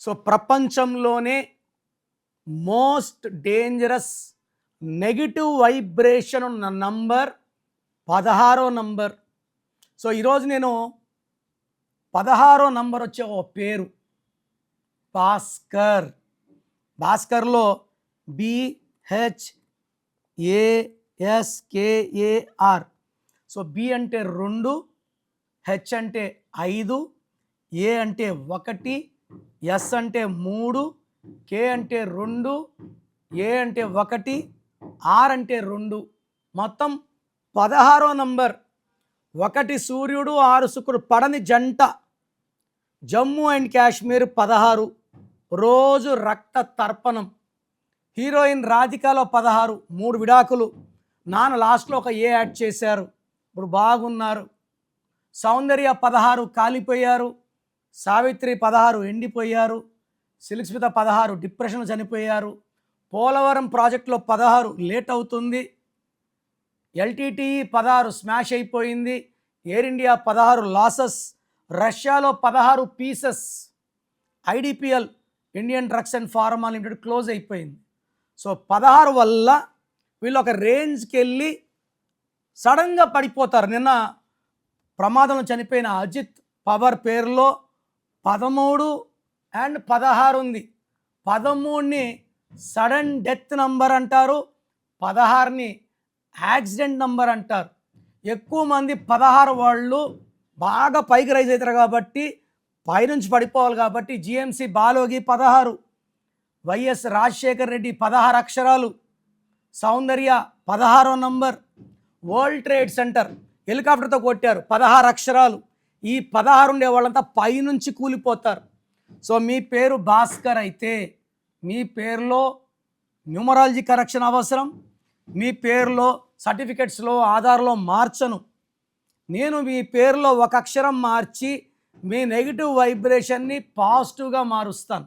So ప్రపంచంలోనే most dangerous negative vibration ఉన్న number 16వ number. So ఈరోజు నేను 16వ నంబర్ వచ్చే ఓ పేరు భాస్కర్. భాస్కర్లో BHASKAR. సో బి అంటే 2, హెచ్ అంటే 5, ఏ అంటే 1, ఎస్ అంటే 3, కే అంటే 2, ఏ అంటే 1, ఆర్ అంటే 2. మొత్తం 16వ నంబర్. 1 సూర్యుడు 6 శుక్రుడు పడని జంట. జమ్మూ అండ్ కాశ్మీర్ 16, రోజు రక్త తర్పణం. హీరోయిన్ రాధికాలో 16, 3 విడాకులు. నాన్న లాస్ట్లో ఒక ఏ యాడ్ చేశారు, ఇప్పుడు బాగున్నారు. సౌందర్య 16 కాలిపోయారు. సావిత్రి 16 ఎండిపోయారు. సిల్క్స్మిత 16 డిప్రెషన్ చనిపోయారు. పోలవరం ప్రాజెక్టులో 16 లేట్ అవుతుంది. LTTE 16 స్మాష్ అయిపోయింది. Air India 16 losses. రష్యాలో 16 pieces. IDPL Indian drugs and pharma limited close అయిపోయింది. సో 16 వల్ల వీళ్ళు ఒక రేంజ్కి వెళ్ళి సడన్గా పడిపోతారు. నిన్న ప్రమాదంలో చనిపోయిన అజిత్ పవర్ పేరులో 13 అండ్ 16 ఉంది. 13ని సడన్ డెత్ నంబర్ అంటారు, 16ని యాక్సిడెంట్ నంబర్ అంటారు. ఎక్కువ మంది 16 వాళ్ళు బాగా పైకి రైజ్ అవుతారు కాబట్టి, పైనుంచి పడిపోవాలి కాబట్టి. GMC బాలోగి 16, వైఎస్ రాజశేఖర్ రెడ్డి 16 అక్షరాలు, సౌందర్య 16వ నంబర్. వరల్డ్ ట్రేడ్ సెంటర్ హెలికాప్టర్తో కొట్టారు 16 అక్షరాలు. ఈ 16 ఉండే వాళ్ళంతా పైనుంచి కూలిపోతారు. సో మీ పేరు భాస్కర్ అయితే మీ పేరులో న్యూమరాలజీ కరెక్షన్ అవసరం. మీ పేరులో సర్టిఫికెట్స్లో ఆధార్లో మార్చను. నేను మీ పేరులో ఒక అక్షరం మార్చి మీ నెగిటివ్ వైబ్రేషన్ని పాజిటివ్గా మారుస్తాను.